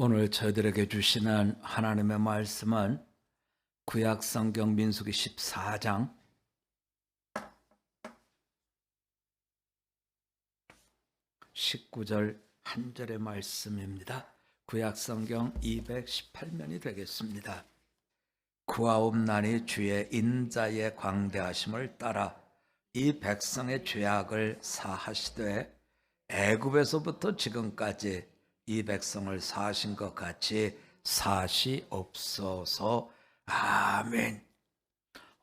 오늘 저희들에게 주시는 하나님의 말씀은 구약성경 민수기 14장 19절 한 절의 말씀입니다. 구약성경 218면이 되겠습니다. 구하옵나니 주의 인자의 광대하심을 따라 이 백성의 죄악을 사하시되 애굽에서부터 지금까지 이 백성을 사하신 것 같이 사시옵소서. 아멘.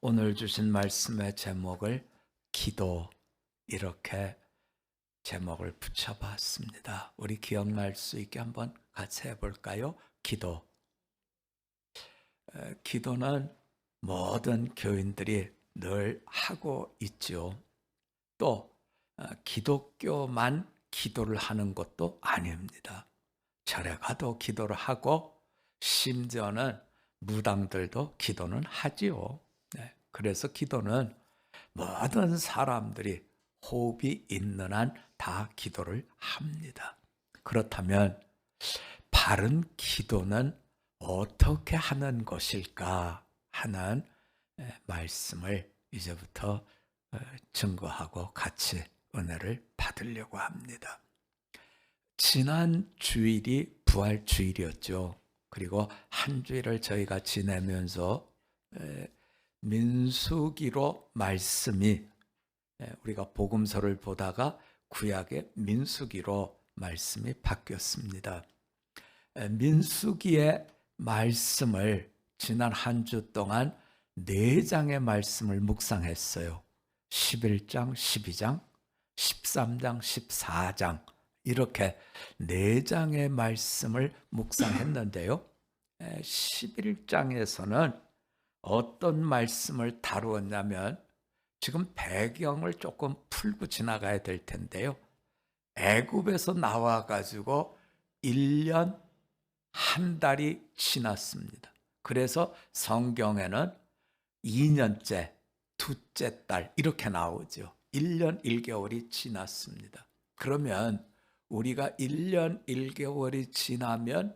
오늘 주신 말씀의 제목을 기도, 이렇게 제목을 붙여봤습니다. 우리 기억날 수 있게 한번 같이 해볼까요? 기도. 기도는 모든 교인들이 늘 하고 있죠. 또 기독교만 기도를 하는 것도 아닙니다. 절에 가도 기도를 하고 심지어는 무당들도 기도는 하지요. 그래서 기도는 모든 사람들이 호흡이 있는 한 다 기도를 합니다. 그렇다면 바른 기도는 어떻게 하는 것일까 하는 말씀을 이제부터 증거하고 같이 은혜를 받으려고 합니다. 지난 주일이 부활주일이었죠. 그리고 한 주일을 저희가 지내면서 민수기로 말씀이, 우리가 복음서를 보다가 구약의 민수기로 말씀이 바뀌었습니다. 민수기의 말씀을 지난 한 주 동안 4장의 말씀을 묵상했어요. 11장, 12장, 13장, 14장 이렇게 4장의 말씀을 묵상했는데요. 11장에서는 어떤 말씀을 다루었냐면, 지금 배경을 조금 풀고 지나가야 될 텐데요. 애굽에서 나와가지고 1년 한 달이 지났습니다. 그래서 성경에는 2년째, 둘째 달 이렇게 나오죠. 1년 1개월이 지났습니다. 그러면 우리가 1년 1개월이 지나면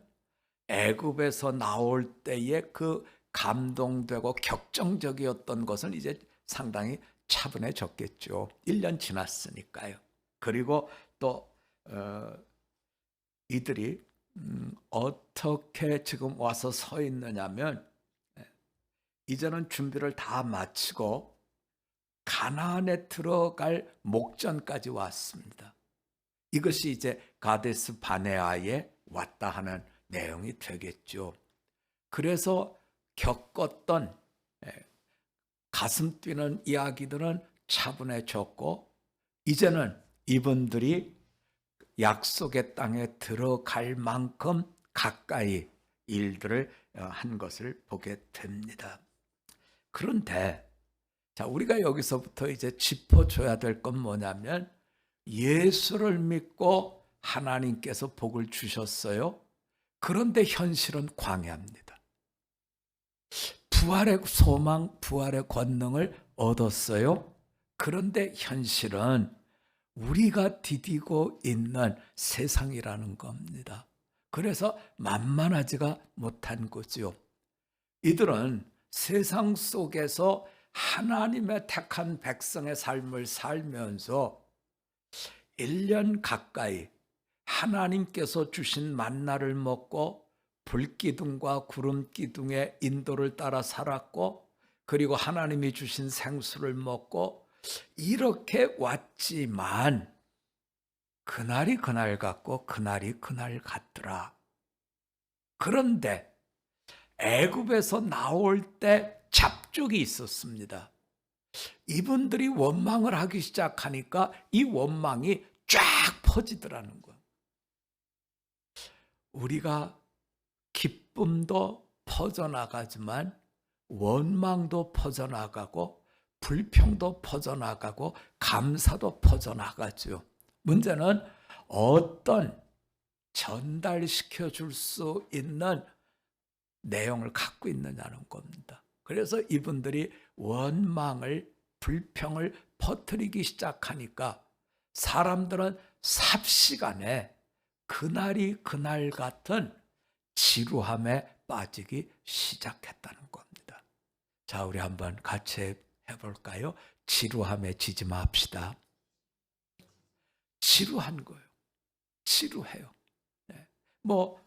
애굽에서 나올 때의 그 감동되고 격정적이었던 것은 이제 상당히 차분해졌겠죠. 1년 지났으니까요. 그리고 또 이들이 어떻게 지금 와서 서 있느냐면, 이제는 준비를 다 마치고 가나안에 들어갈 목전까지 왔습니다. 이것이 이제 가데스 바네아에 왔다 하는 내용이 되겠죠. 그래서 겪었던 가슴 뛰는 이야기들은 차분해졌고, 이제는 이분들이 약속의 땅에 들어갈 만큼 가까이 일들을 한 것을 보게 됩니다. 그런데 우리가 여기서부터 이제 짚어줘야 될 건 뭐냐면, 예수를 믿고 하나님께서 복을 주셨어요. 그런데 현실은 광야입니다. 부활의 소망, 부활의 권능을 얻었어요. 그런데 현실은 우리가 디디고 있는 세상이라는 겁니다. 그래서 만만하지가 못한 거죠. 이들은 세상 속에서 하나님의 택한 백성의 삶을 살면서 1년 가까이 하나님께서 주신 만나를 먹고 불기둥과 구름기둥의 인도를 따라 살았고, 그리고 하나님이 주신 생수를 먹고 이렇게 왔지만, 그날이 그날 같고 그날이 그날 같더라. 그런데 애굽에서 나올 때 잡족이 있었습니다. 이분들이 원망을 하기 시작하니까 이 원망이 쫙 퍼지더라는 거예요. 우리가 기쁨도 퍼져나가지만 원망도 퍼져나가고 불평도 퍼져나가고 감사도 퍼져나가죠. 문제는 어떤 전달시켜 줄 수 있는 내용을 갖고 있느냐는 겁니다. 그래서 이분들이 원망을, 불평을 퍼뜨리기 시작하니까 사람들은 삽시간에 그날이 그날 같은 지루함에 빠지기 시작했다는 겁니다. 자, 우리 한번 같이 해볼까요? 지루함에 지지 맙시다. 지루한 거예요. 지루해요. 네. 뭐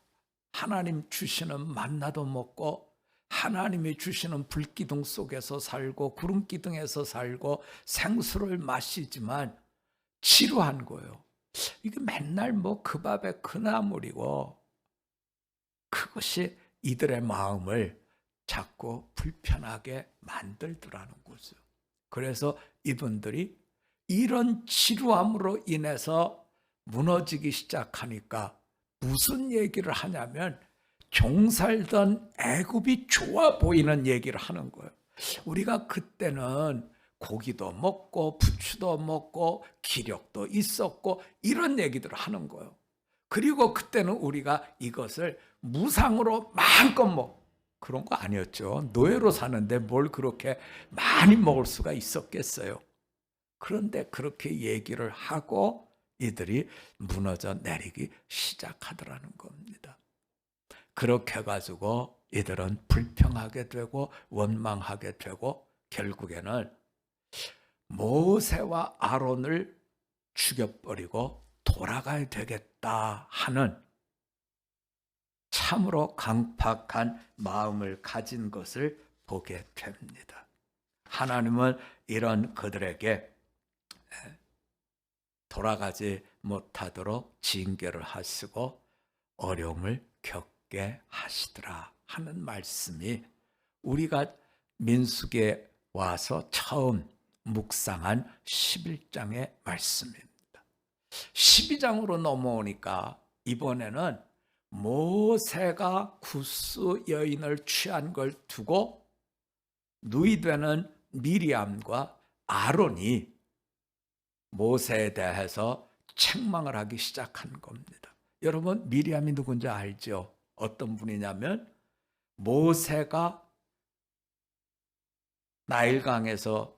하나님 주시는 만나도 먹고 하나님이 주시는 불기둥 속에서 살고 구름기둥에서 살고 생수를 마시지만 지루한 거예요. 이게 맨날 뭐 그 밥에 그 나물이고, 그것이 이들의 마음을 자꾸 불편하게 만들더라는 거죠. 그래서 이분들이 이런 지루함으로 인해서 무너지기 시작하니까 무슨 얘기를 하냐면 종살던 애굽이 좋아 보이는 얘기를 하는 거예요. 우리가 그때는 고기도 먹고 부추도 먹고 기력도 있었고 이런 얘기들을 하는 거예요. 그리고 그때는 우리가 이것을 무상으로 마음껏 그런 거 아니었죠. 노예로 사는데 뭘 그렇게 많이 먹을 수가 있었겠어요. 그런데 그렇게 얘기를 하고 이들이 무너져 내리기 시작하더라는 겁니다. 그렇게 해가지고 이들은 불평하게 되고 원망하게 되고 결국에는 모세와 아론을 죽여버리고 돌아가야 되겠다 하는 참으로 강팍한 마음을 가진 것을 보게 됩니다. 하나님은 이런 그들에게 돌아가지 못하도록 징계를 하시고 어려움을 겪게 하시더라 하는 말씀이 우리가 민수기에 와서 처음 묵상한 11장의 말씀입니다. 12장으로 넘어오니까 이번에는 모세가 구스 여인을 취한 걸 두고 누이되는 미리암과 아론이 모세에 대해서 책망을 하기 시작한 겁니다. 여러분, 미리암이 누군지 알죠? 어떤 분이냐면 모세가 나일강에서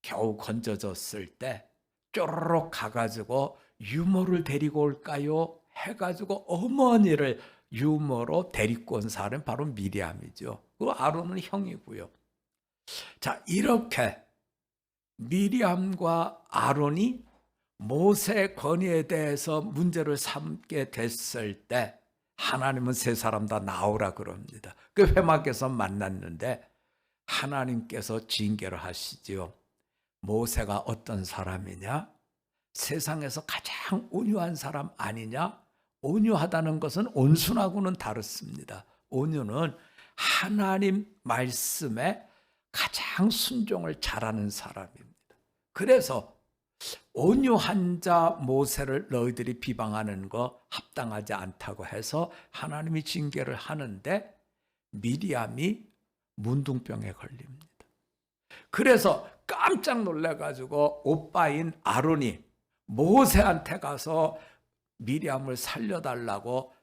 겨우 건져졌을 때 쪼르륵 가가지고 유모를 데리고 올까요? 해가지고 어머니를 유모로 데리고 온 사람은 바로 미리암이죠. 그 아론은 형이고요. 자, 이렇게 미리암과 아론이 모세의 권위에 대해서 문제를 삼게 됐을 때 하나님은 세 사람 다 나오라 그럽니다. 그 회막에서 만났는데 하나님께서 징계를 하시지요. 모세가 어떤 사람이냐? 세상에서 가장 온유한 사람 아니냐? 온유하다는 것은 온순하고는 다릅니다. 온유는 하나님 말씀에 가장 순종을 잘하는 사람입니다. 그래서 온유한 자 모세를 너희들이 비방하는 거 합당하지 않다고 해서 하나님이 징계를 하는데 미리암이 문둥병에 걸립니다. 그래서 깜짝 놀라가지고 오빠인 아론이 모세한테 가서 미리암을 살려달라고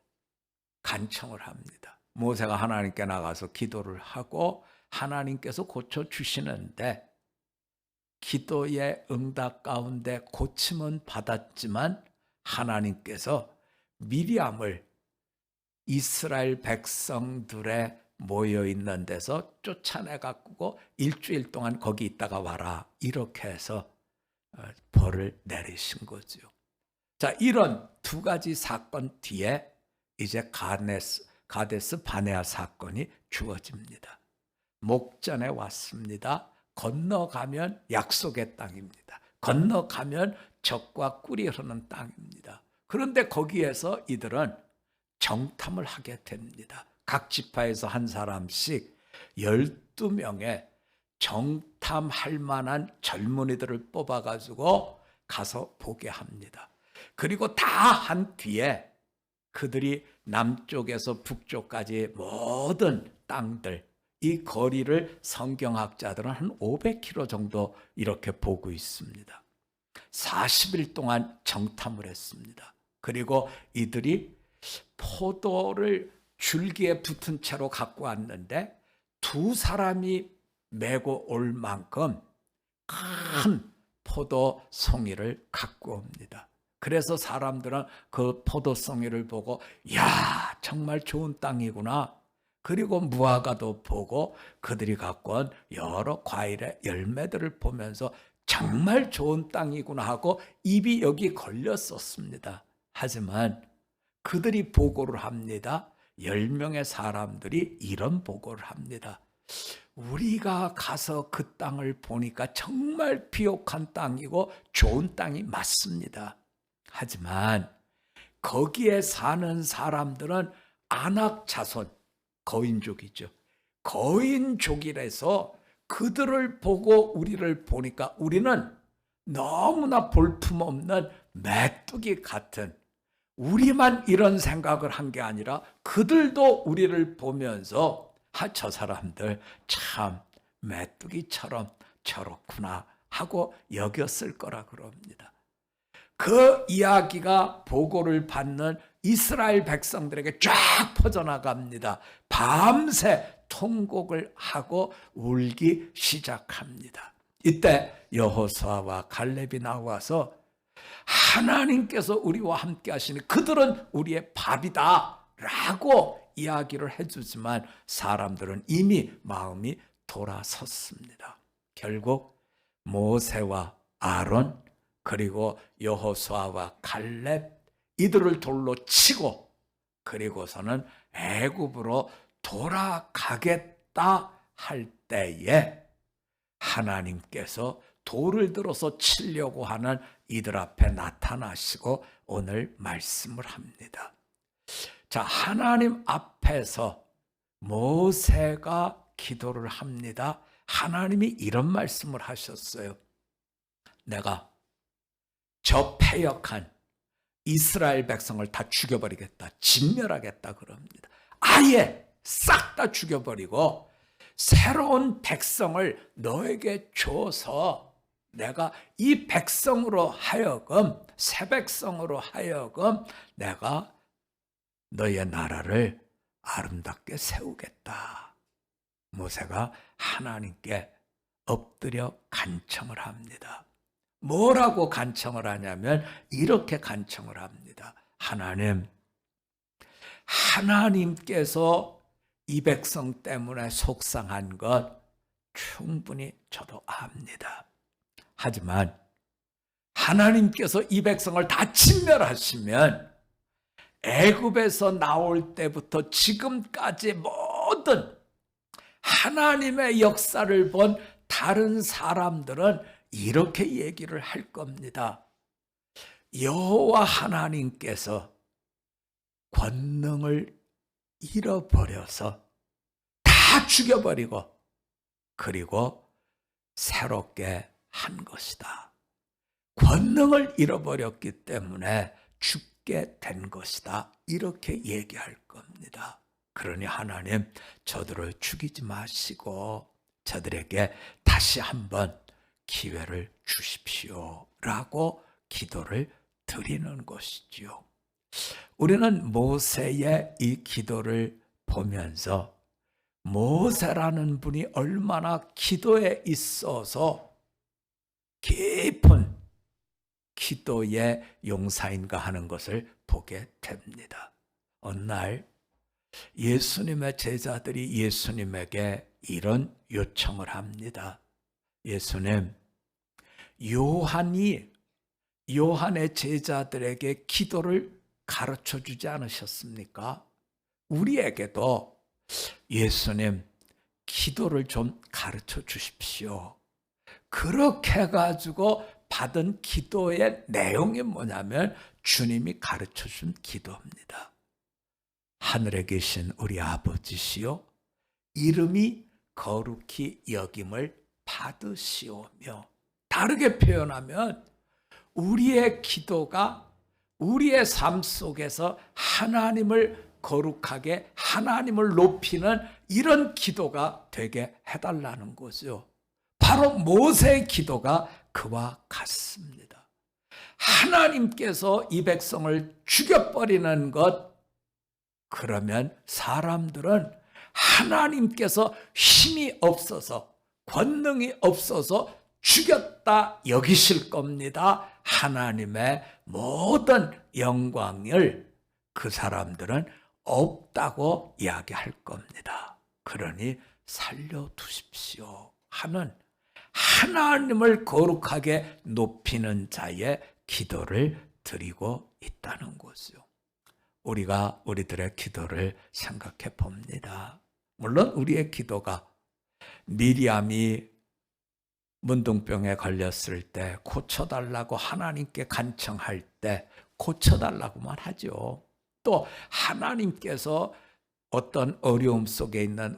간청을 합니다. 모세가 하나님께 나가서 기도를 하고 하나님께서 고쳐주시는데 기도의 응답 가운데 고침은 받았지만 하나님께서 미리암을 이스라엘 백성들의 모여있는 데서 쫓아내갖고 일주일 동안 거기 있다가 와라 이렇게 해서 벌을 내리신 거죠. 자, 이런 두 가지 사건 뒤에 이제 가데스 바네아 사건이 주어집니다. 목전에 왔습니다. 건너가면 약속의 땅입니다. 건너가면 젖과 꿀이 흐르는 땅입니다. 그런데 거기에서 이들은 정탐을 하게 됩니다. 각 지파에서 한 사람씩 12명의 정탐할 만한 젊은이들을 뽑아가지고 가서 보게 합니다. 그리고 다 한 뒤에 그들이 남쪽에서 북쪽까지 모든 땅들, 이 거리를 성경학자들은 한 500km 정도 이렇게 보고 있습니다. 40일 동안 정탐을 했습니다. 그리고 이들이 포도를 줄기에 붙은 채로 갖고 왔는데 두 사람이 메고 올 만큼 큰 포도 송이를 갖고 옵니다. 그래서 사람들은 그 포도송이를 보고 야, 정말 좋은 땅이구나. 그리고 무화과도 보고 그들이 갖고 온 여러 과일의 열매들을 보면서 정말 좋은 땅이구나 하고 입이 여기 걸렸었습니다. 하지만 그들이 보고를 합니다. 10명의 사람들이 이런 보고를 합니다. 우리가 가서 그 땅을 보니까 정말 비옥한 땅이고 좋은 땅이 맞습니다. 하지만 거기에 사는 사람들은 아낙 자손, 거인족이죠. 거인족이라서 그들을 보고 우리를 보니까 우리는 너무나 볼품없는 메뚜기 같은, 우리만 이런 생각을 한 게 아니라 그들도 우리를 보면서 저 사람들 참 메뚜기처럼 저렇구나 하고 여겼을 거라 그럽니다. 그 이야기가 보고를 받는 이스라엘 백성들에게 쫙 퍼져나갑니다. 밤새 통곡을 하고 울기 시작합니다. 이때 여호수아와 갈렙이 나와서 하나님께서 우리와 함께 하시니 그들은 우리의 밥이다 라고 이야기를 해주지만 사람들은 이미 마음이 돌아섰습니다. 결국 모세와 아론 그리고 여호수아와 갈렙 이들을 돌로 치고 그리고서는 애굽으로 돌아가겠다 할 때에 하나님께서 돌을 들어서 치려고 하는 이들 앞에 나타나시고 오늘 말씀을 합니다. 자, 하나님 앞에서 모세가 기도를 합니다. 하나님이 이런 말씀을 하셨어요. 내가 저 패역한 이스라엘 백성을 다 죽여버리겠다. 진멸하겠다 그럽니다. 아예 싹 다 죽여버리고 새로운 백성을 너에게 줘서 내가 이 백성으로 하여금, 새 백성으로 하여금 내가 너의 나라를 아름답게 세우겠다. 모세가 하나님께 엎드려 간청을 합니다. 뭐라고 간청을 하냐면 이렇게 간청을 합니다. 하나님께서 이 백성 때문에 속상한 것 충분히 저도 압니다. 하지만 하나님께서 이 백성을 다 진멸하시면 애굽에서 나올 때부터 지금까지 모든 하나님의 역사를 본 다른 사람들은 이렇게 얘기를 할 겁니다. 여호와 하나님께서 권능을 잃어버려서 다 죽여버리고 그리고 새롭게 한 것이다. 권능을 잃어버렸기 때문에 죽게 된 것이다. 이렇게 얘기할 겁니다. 그러니 하나님, 저들을 죽이지 마시고 저들에게 다시 한번 기회를 주십시오 라고 기도를 드리는 것이지요. 우리는 모세의 이 기도를 보면서 모세라는 분이 얼마나 기도에 있어서 깊은 기도의 용사인가 하는 것을 보게 됩니다. 어느 날 예수님의 제자들이 예수님에게 이런 요청을 합니다. 예수님, 요한의 제자들에게 기도를 가르쳐 주지 않으셨습니까? 우리에게도 예수님, 기도를 좀 가르쳐 주십시오. 그렇게 해가지고 받은 기도의 내용이 뭐냐면 주님이 가르쳐 준 기도입니다. 하늘에 계신 우리 아버지시여, 이름이 거룩히 여김을 받으시오며, 다르게 표현하면 우리의 기도가 우리의 삶 속에서 하나님을 거룩하게, 하나님을 높이는 이런 기도가 되게 해달라는 거죠. 바로 모세의 기도가 그와 같습니다. 하나님께서 이 백성을 죽여버리는 것, 그러면 사람들은 하나님께서 힘이 없어서, 권능이 없어서 죽였다 여기실 겁니다. 하나님의 모든 영광을 그 사람들은 없다고 이야기할 겁니다. 그러니 살려두십시오 하는 하나님을 거룩하게 높이는 자의 기도를 드리고 있다는 거죠. 우리가 우리들의 기도를 생각해 봅니다. 물론 우리의 기도가 미리암이 문둥병에 걸렸을 때 고쳐달라고 하나님께 간청할 때 고쳐달라고만 하죠. 또 하나님께서 어떤 어려움 속에 있는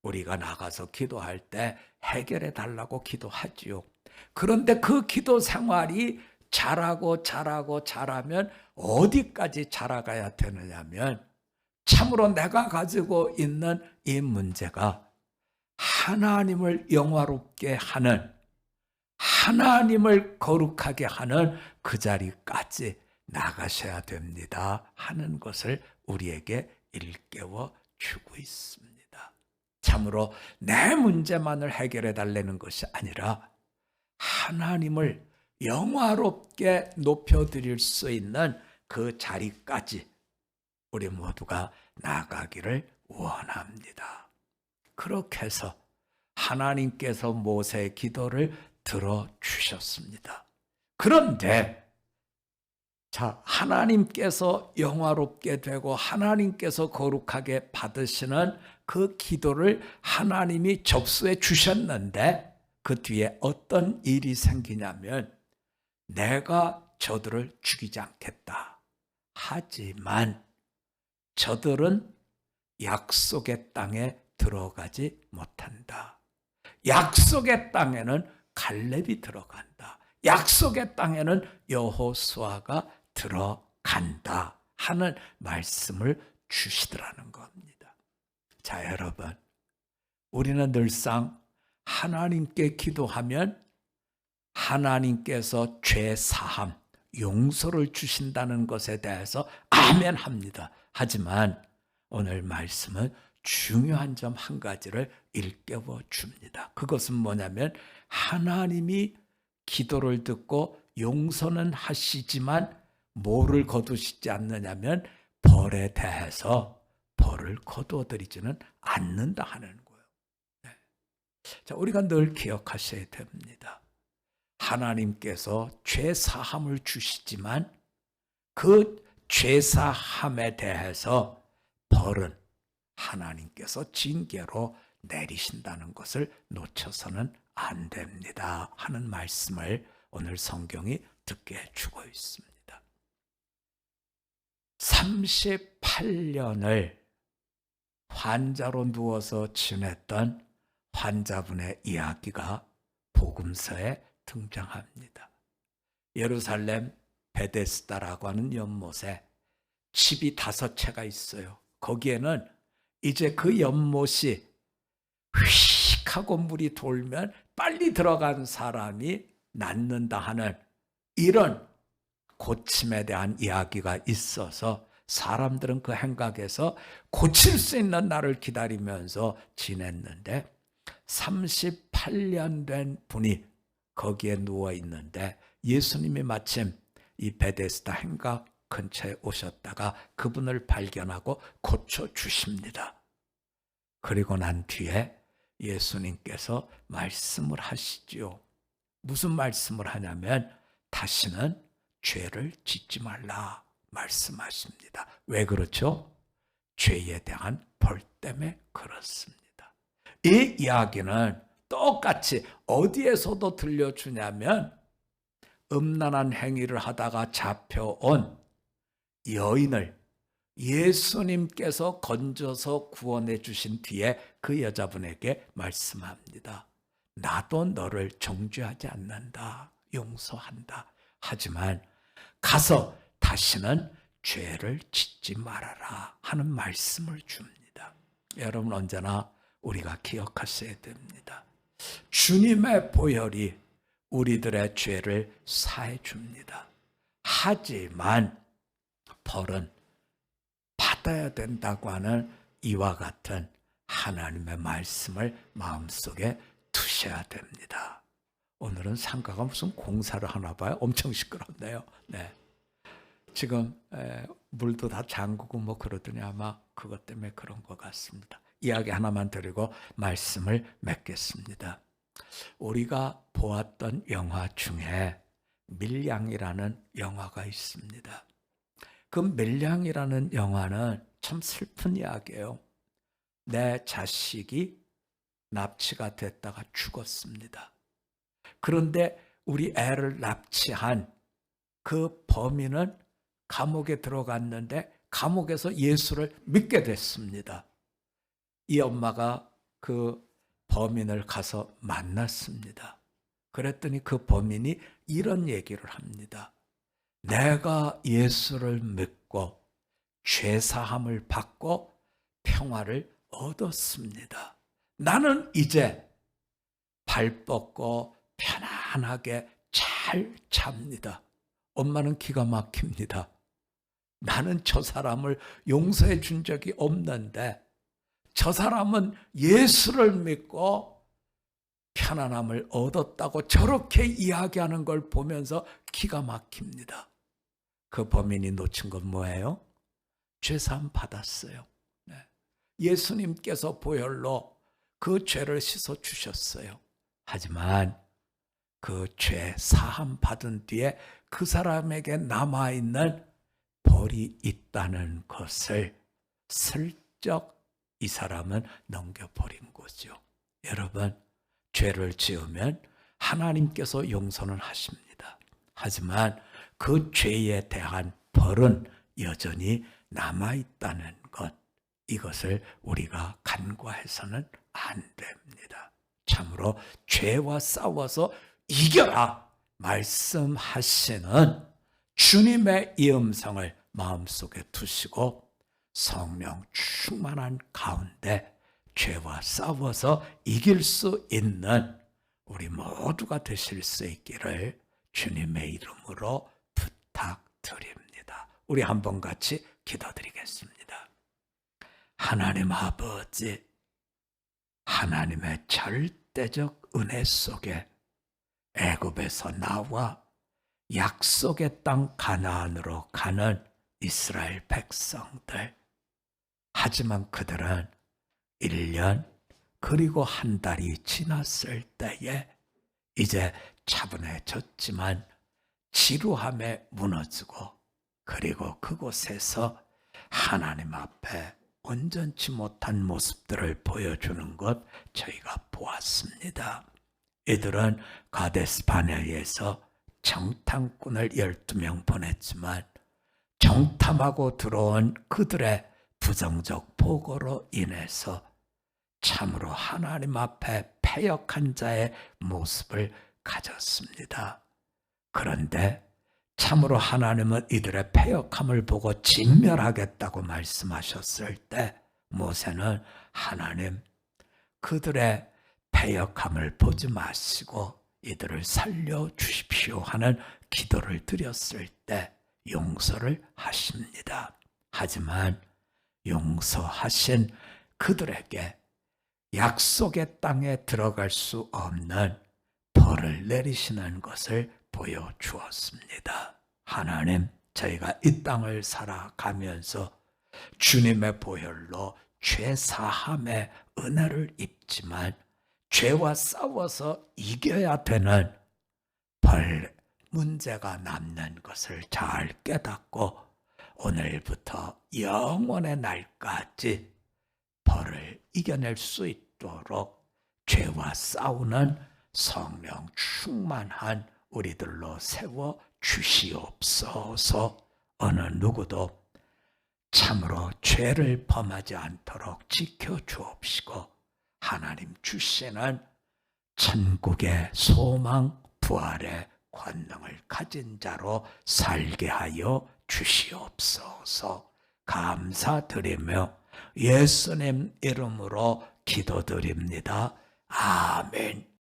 우리가 나가서 기도할 때 해결해 달라고 기도하지요. 그런데 그 기도 생활이 잘하면 어디까지 자라가야 되느냐면 참으로 내가 가지고 있는 이 문제가 하나님을 영화롭게 하는, 하나님을 거룩하게 하는 그 자리까지 나가셔야 됩니다 하는 것을 우리에게 일깨워 주고 있습니다. 참으로 내 문제만을 해결해 달라는 것이 아니라 하나님을 영화롭게 높여드릴 수 있는 그 자리까지 우리 모두가 나가기를 원합니다. 그렇게 해서 하나님께서 모세의 기도를 들어주셨습니다. 그런데 하나님께서 영화롭게 되고 하나님께서 거룩하게 받으시는 그 기도를 하나님이 접수해 주셨는데 그 뒤에 어떤 일이 생기냐면 내가 저들을 죽이지 않겠다. 하지만 저들은 약속의 땅에 들어가지 못한다. 약속의 땅에는 갈렙이 들어간다. 약속의 땅에는 여호수아가 들어간다 하는 말씀을 주시더라는 겁니다. 자, 여러분, 우리는 늘상 하나님께 기도하면 하나님께서 죄 사함, 용서를 주신다는 것에 대해서 아멘 합니다. 하지만 오늘 말씀은 중요한 점 한 가지를 일깨워 줍니다. 그것은 뭐냐면 하나님이 기도를 듣고 용서는 하시지만 뭐를 거두시지 않느냐면 벌에 대해서 벌을 거두어 드리지는 않는다 하는 거예요. 네. 자, 우리가 늘 기억하셔야 됩니다. 하나님께서 죄 사함을 주시지만 그 죄 사함에 대해서 벌은 하나님께서 징계로 내리신다는 것을 놓쳐서는 안 됩니다 하는 말씀을 오늘 성경이 듣게 해주고 있습니다. 38년을 환자로 누워서 지냈던 환자분의 이야기가 복음서에 등장합니다. 예루살렘 베데스다라고 하는 연못에 집이 5채가 있어요. 거기에는 이제 그 연못이 휙 하고 물이 돌면 빨리 들어간 사람이 낫는다 하는 이런 고침에 대한 이야기가 있어서 사람들은 그 행각에서 고칠 수 있는 날을 기다리면서 지냈는데 38년 된 분이 거기에 누워 있는데 예수님이 마침 이 베데스다 행각 근처에 오셨다가 그분을 발견하고 고쳐주십니다. 그리고 난 뒤에 예수님께서 말씀을 하시지요. 무슨 말씀을 하냐면 다시는 죄를 짓지 말라 말씀하십니다. 왜 그렇죠? 죄에 대한 벌 때문에 그렇습니다. 이 이야기는 똑같이 어디에서도 들려주냐면 음란한 행위를 하다가 잡혀온 여인을 예수님께서 건져서 구원해 주신 뒤에 그 여자분에게 말씀합니다. 나도 너를 정죄하지 않는다. 용서한다. 하지만 가서 다시는 죄를 짓지 말아라 하는 말씀을 줍니다. 여러분 언제나 우리가 기억하셔야 됩니다. 주님의 보혈이 우리들의 죄를 사해 줍니다. 하지만 벌은 받아야 된다고 하는 이와 같은 하나님의 말씀을 마음속에 두셔야 됩니다. 오늘은 상가가 무슨 공사를 하나 봐요. 엄청 시끄럽네요. 네. 지금 물도 다 잠그고 뭐 그러더니 아마 그것 때문에 그런 것 같습니다. 이야기 하나만 드리고 말씀을 맺겠습니다. 우리가 보았던 영화 중에 밀양이라는 영화가 있습니다. 그 밀양이라는 영화는 참 슬픈 이야기예요. 내 자식이 납치가 됐다가 죽었습니다. 그런데 우리 애를 납치한 그 범인은 감옥에 들어갔는데 감옥에서 예수를 믿게 됐습니다. 이 엄마가 그 범인을 가서 만났습니다. 그랬더니 그 범인이 이런 얘기를 합니다. 내가 예수를 믿고 죄사함을 받고 평화를 얻었습니다. 나는 이제 발 뻗고 편안하게 잘 잡니다. 엄마는 기가 막힙니다. 나는 저 사람을 용서해 준 적이 없는데 저 사람은 예수를 믿고 편안함을 얻었다고 저렇게 이야기하는 걸 보면서 기가 막힙니다. 그 범인이 놓친 건 뭐예요? 죄사함 받았어요. 네. 예수님께서 보혈로 그 죄를 씻어 주셨어요. 하지만 그 죄 사함 받은 뒤에 그 사람에게 남아있는 벌이 있다는 것을 슬쩍 이 사람은 넘겨버린 거죠. 여러분, 죄를 지으면 하나님께서 용서는 하십니다. 하지만 그 죄에 대한 벌은 여전히 남아있다는 것, 이것을 우리가 간과해서는 안 됩니다. 참으로 죄와 싸워서 이겨라 말씀하시는 주님의 이 음성을 마음속에 두시고 성령 충만한 가운데 죄와 싸워서 이길 수 있는 우리 모두가 되실 수 있기를 주님의 이름으로 부탁드립니다. 우리 한번 같이 기도드리겠습니다. 하나님 아버지, 하나님의 절대적 은혜 속에 애굽에서 나와 약속의 땅 가나안으로 가는 이스라엘 백성들, 하지만 그들은 1년 그리고 한 달이 지났을 때에 이제 차분해졌지만 지루함에 무너지고 그리고 그곳에서 하나님 앞에 온전치 못한 모습들을 보여주는 것 저희가 보았습니다. 이들은 가데스 바네아에서 정탐꾼을 12명 보냈지만 정탐하고 들어온 그들의 부정적 보고로 인해서 참으로 하나님 앞에 패역한 자의 모습을 가졌습니다. 그런데 참으로 하나님은 이들의 패역함을 보고 진멸하겠다고 말씀하셨을 때 모세는 하나님, 그들의 패역함을 보지 마시고 이들을 살려주십시오 하는 기도를 드렸을 때 용서를 하십니다. 하지만 용서하신 그들에게 약속의 땅에 들어갈 수 없는 벌을 내리시는 것을 보여주었습니다. 하나님, 저희가 이 땅을 살아가면서 주님의 보혈로 죄 사함의 은혜를 입지만 죄와 싸워서 이겨야 되는 벌 문제가 남는 것을 잘 깨닫고 오늘부터 영원의 날까지 벌을 이겨낼 수 있도록 죄와 싸우는 성령 충만한 우리들로 세워 주시옵소서. 어느 누구도 참으로 죄를 범하지 않도록 지켜 주옵시고 하나님 주시는 천국의 소망 부활의 권능을 가진 자로 살게 하여 주시옵소서. 감사드리며 예수님 이름으로 기도드립니다. 아멘.